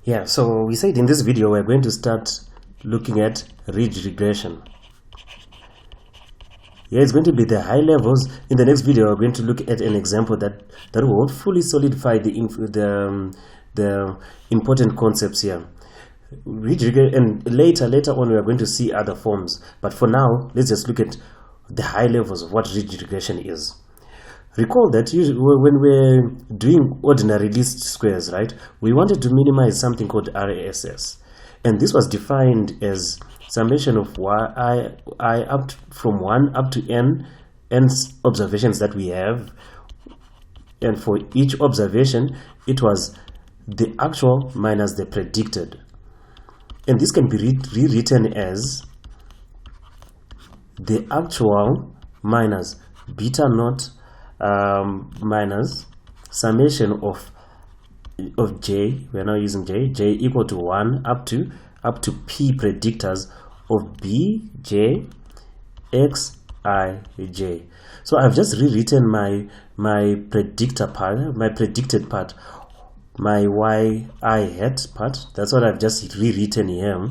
Yeah, so we said in this video we're going to start looking at ridge regression. Yeah, it's going to be the high levels. In the next video we're going to look at an example that will hopefully solidify the important concepts here. Ridge regression, and later on we are going to see other forms, but for now let's just look at the high levels of what ridge regression is. Recall that when we're doing ordinary least squares, right, we wanted to minimize something called RSS, and this was defined as summation of I up from 1 up to n observations that we have, and for each observation it was the actual minus the predicted, and this can be rewritten as the actual minus beta naught minus summation of j. We are now using j equal to 1 up to p predictors of b j x I j. So I've just rewritten my predictor part, my predicted part, my y I hat part. That's what I've just rewritten here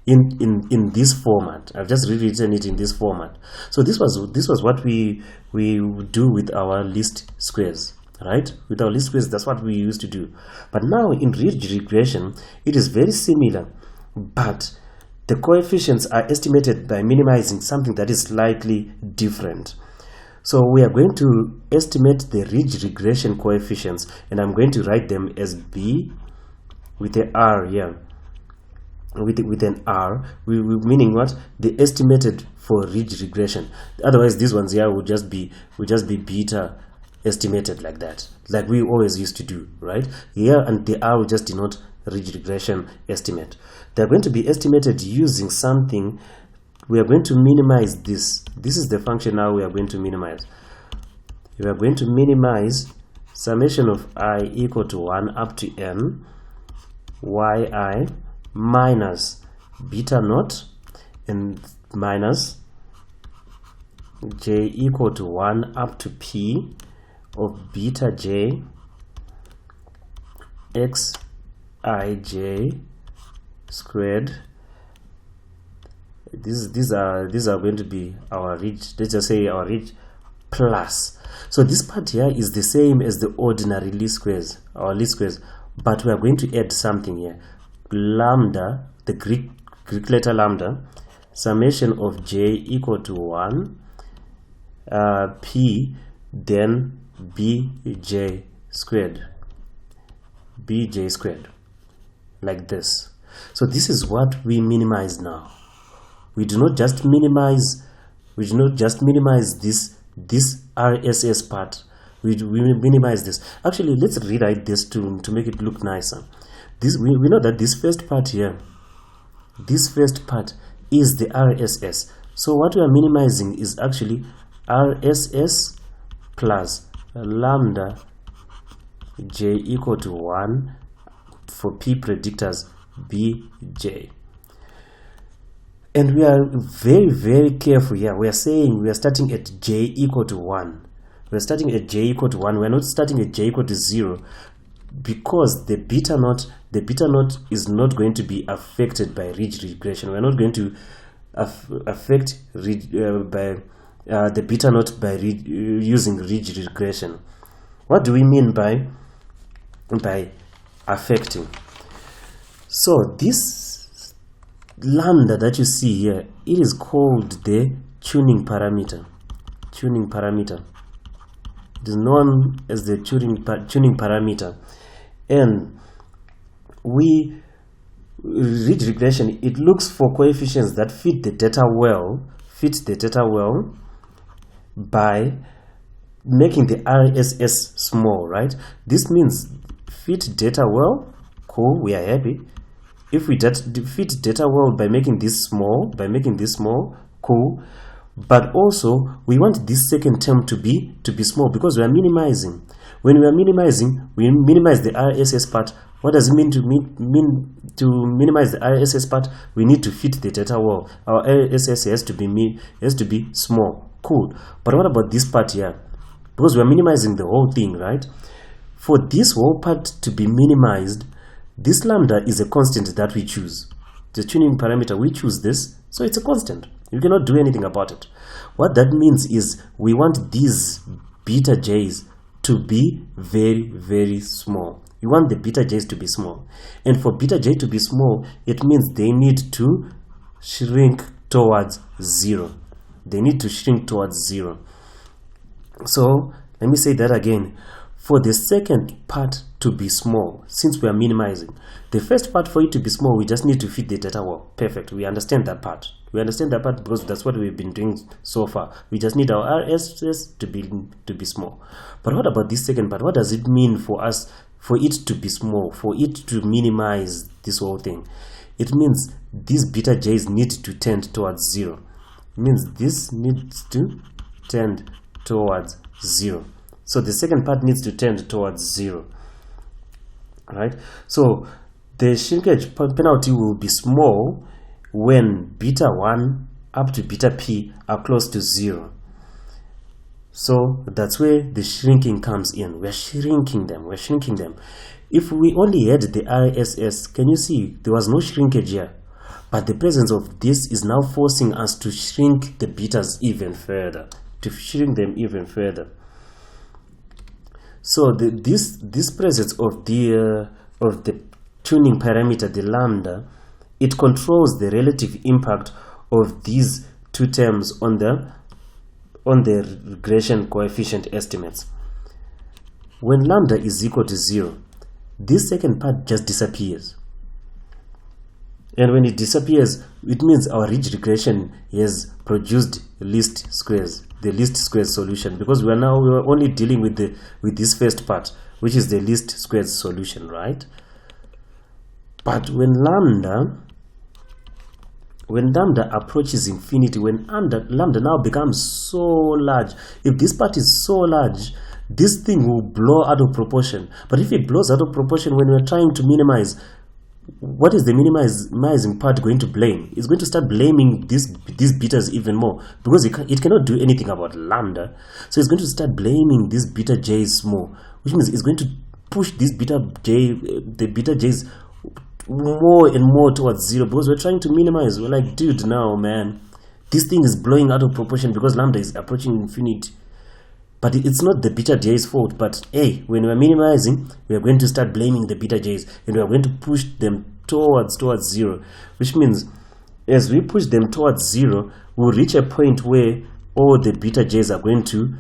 in this format. I've just rewritten it in this format. So this was what we do with our least squares, right? With our least squares, that's what we used to do. But now in ridge regression it is very similar, but the coefficients are estimated by minimizing something that is slightly different. So we are going to estimate the ridge regression coefficients, and I'm going to write them as b with an r here. With an r, meaning what? The estimated for ridge regression. Otherwise these ones here would just be beta estimated, like that, like we always used to do, right? Here, and the r will just denote ridge regression estimate. They're going to be estimated using something. We are going to minimize this. This is the function now we are going to minimize. We are going to minimize summation of I equal to 1 up to n yi minus beta naught and minus j equal to 1 up to p of beta j x I j squared. These are going to be our ridge. Let's just say our ridge plus. So this part here is the same as the ordinary least squares, our least squares, but we are going to add something here. Lambda, the Greek letter lambda, summation of j equal to 1 p, then bj squared, like this. So this is what we minimize now. We do not just minimize this RSS part. We minimize this. Actually, let's rewrite this to make it look nicer. We know that this first part here, this first part is the RSS. So what we are minimizing is actually RSS plus lambda j equal to 1 for p predictors bj. And we are very careful here. We are saying we are starting at j equal to 1. We are starting at j equal to 1. We are not starting at j equal to 0, because the beta naught is not going to be affected by ridge regression. We are not going to affect the beta naught by using ridge regression. What do we mean by affecting? So this lambda that you see here, it is called the tuning parameter. It is known as the tuning parameter. And ridge regression, it looks for coefficients that fit the data well by making the RSS small, right? This means fit data well, cool, we are happy. If we fit data well by making this small, cool. But also we want this second term to be small, because we are minimizing. When we are minimizing, we minimize the RSS part. What does it mean to minimize the RSS part? We need to fit the data well. Our RSS has to be small, cool. But what about this part here? Because we are minimizing the whole thing, right? For this whole part to be minimized, This lambda is a constant that we choose. The tuning parameter, we choose this, so it's a constant. You cannot do anything about it. What that means is we want these beta j's to be very, very small. You want the beta j's to be small. And for beta j to be small, it means they need to shrink towards 0. They need to shrink towards 0. So let me say that again. For the second part to be small, since we are minimizing, the first part, for it to be small, we just need to fit the data well. Perfect. We understand that part. We understand that part because that's what we've been doing so far. We just need our RSS to be small. But what about this second part? What does it mean for us, for it to be small, for it to minimize this whole thing? It means these beta j's need to tend towards 0. It means this needs to tend towards 0. So the second part needs to tend towards 0. Right? So the shrinkage penalty will be small when beta 1 up to beta p are close to 0. So that's where the shrinking comes in. We're shrinking them. If we only had the RSS, can you see there was no shrinkage here? But the presence of this is now forcing us to shrink the betas even further. So this presence of the tuning parameter, the lambda, it controls the relative impact of these two terms on the regression coefficient estimates. When lambda is equal to 0, this second part just disappears. And when it disappears, it means our ridge regression has produced least squares, the least squares solution, because we are only dealing with this first part, which is the least squares solution, right? But when lambda approaches infinity, when lambda now becomes so large, if this part is so large, this thing will blow out of proportion. But if it blows out of proportion when we're trying to minimize, what is the minimizing part going to blame? It's going to start blaming these betas even more, because it cannot do anything about lambda. So it's going to start blaming these beta j's more, which means it's going to push the beta j's more and more towards 0, because we're trying to minimize. We're like, dude, now man, this thing is blowing out of proportion because lambda is approaching infinity. But it's not the beta j's fault. But hey, when we're minimizing, we are going to start blaming the beta j's, and we are going to push them towards 0, which means as we push them towards 0, we'll reach a point where all the beta j's are going to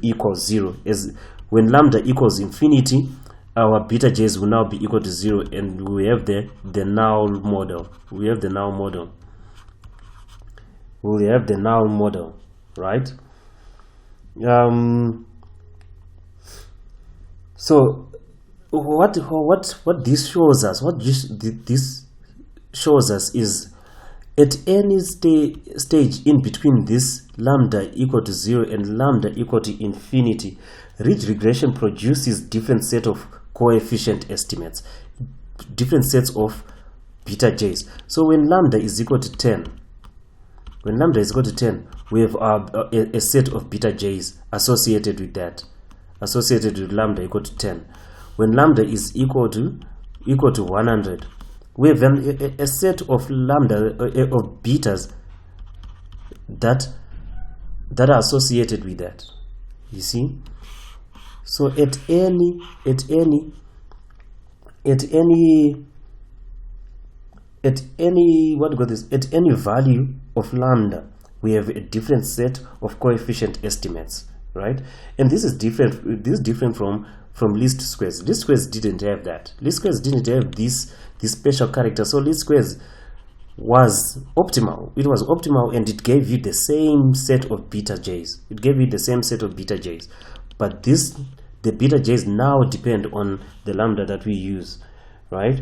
equal 0. As when lambda equals infinity, our beta j's will now be equal to 0, and we have the null model. We have the null model, right? So what this shows us, this shows us is, at any stage in between this lambda equal to 0 and lambda equal to infinity, ridge regression produces different set of coefficient estimates, different sets of beta j's. So when lambda is equal to 10, we have a set of beta j's associated with that, associated with lambda equal to 10. When lambda is equal to 100, we have a set of of betas that are associated with that. You see? So at any value of lambda, we have a different set of coefficient estimates, right? And this is different from least squares. Least squares didn't have that. Least squares didn't have this special character. So least squares was optimal. It was optimal, and it gave you the same set of beta j's. But the beta j's now depend on the lambda that we use, right?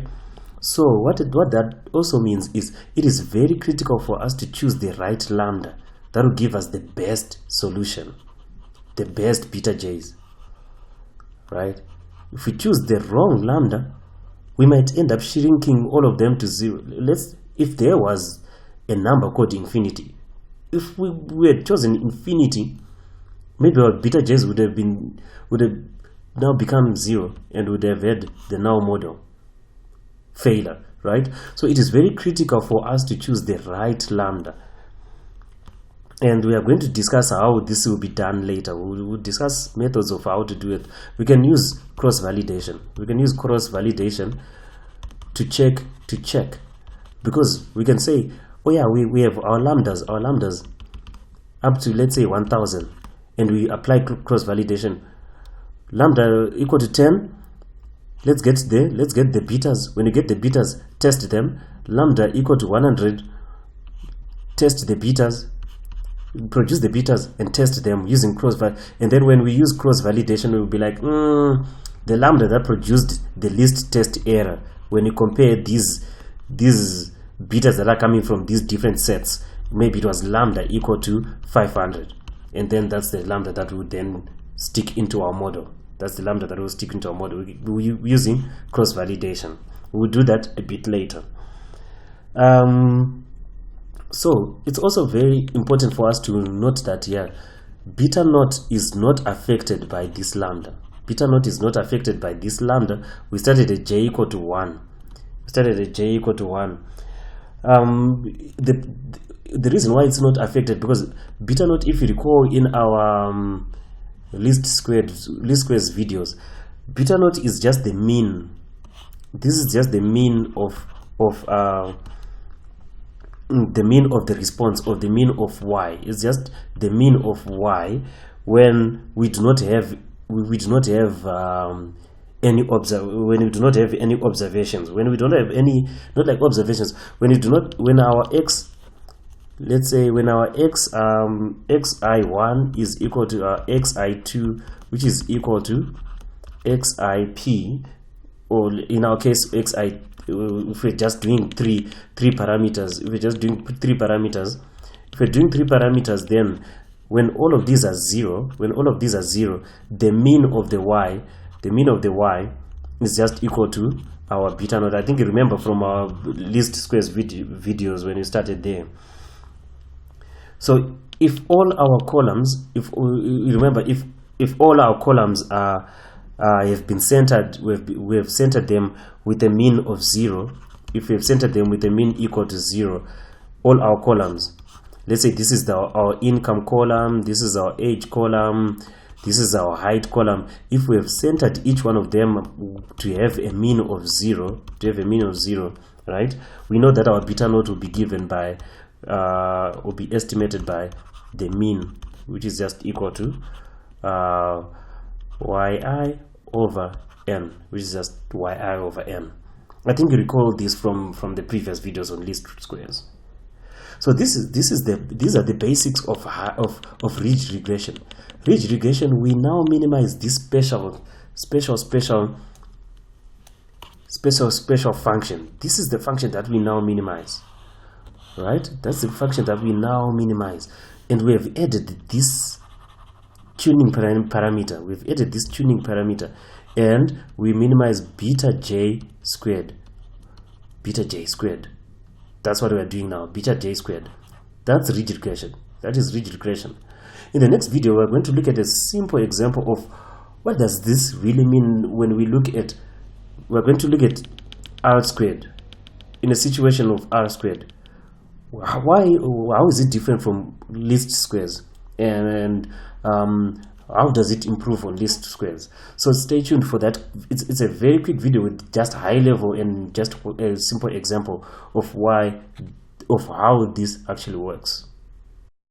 So what that also means is, it is very critical for us to choose the right lambda that will give us the best solution, the best beta j's, right? If we choose the wrong lambda, we might end up shrinking all of them to 0. If there was a number called infinity, if we had chosen infinity, maybe our beta j's would have now become 0 and would have had the null model. failure, right? So it is very critical for us to choose the right lambda. And we are going to discuss how this will be done later. We'll discuss methods of how to do it. We can use cross-validation. We can use cross-validation to check, because we can say, oh yeah, we have our lambdas up to, let's say, 1000, and we apply cross-validation. Lambda equal to 10, let's get the betas. When you get the betas, test them. Lambda equal to 100, test the betas, produce the betas and test them using cross-validation. And then when we use cross-validation, we will be like, the lambda that produced the least test error, when you compare these betas that are coming from these different sets, maybe it was lambda equal to 500, and then that's the lambda that would then stick into our model. That's the lambda that will stick into our model. We're using cross-validation. We'll do that a bit later. So it's also very important for us to note that here, beta naught is not affected by this lambda. Beta naught is not affected by this lambda. We started at j equal to 1. The reason why it's not affected, because beta naught, if you recall in our least squares videos, beta naught is just the mean. This is just the mean of the mean of the response, or the mean of y. It's just the mean of y when we do not have any observations, when we don't have any, not like observations, when you do not, when our x, let's say when our xi1 is equal to our xi2, which is equal to xip, or in our case xi, if we're just doing three parameters, then when all of these are zero, the mean of the y is just equal to our beta naught. I think you remember from our least squares videos when we started there. So if all our columns, if all our columns are have been centered, we have centered them with a mean of 0. If we have centered them with a mean equal to 0, all our columns, let's say this is our income column, this is our age column, this is our height column. If we have centered each one of them to have a mean of 0, right, we know that our beta naught will be given by will be estimated by the mean, which is just equal to yi over n, which is just yi over n. I think you recall this from the previous videos on least squares. So these are the basics of ridge regression. Ridge regression, we now minimize this special function. This is the function that we now minimize, right? That's the function that we now minimize, and we have added this tuning parameter. We've added this tuning parameter, and we minimize beta j squared. That's what we are doing now, beta j squared. That's ridge regression. That is ridge regression. In the next video, we're going to look at a simple example of what does this really mean when we look at, we're going to look at r squared in a situation of r squared. How is it different from least squares, and how does it improve on least squares? So stay tuned for that. It's a very quick video with just high level and just a simple example of how this actually works.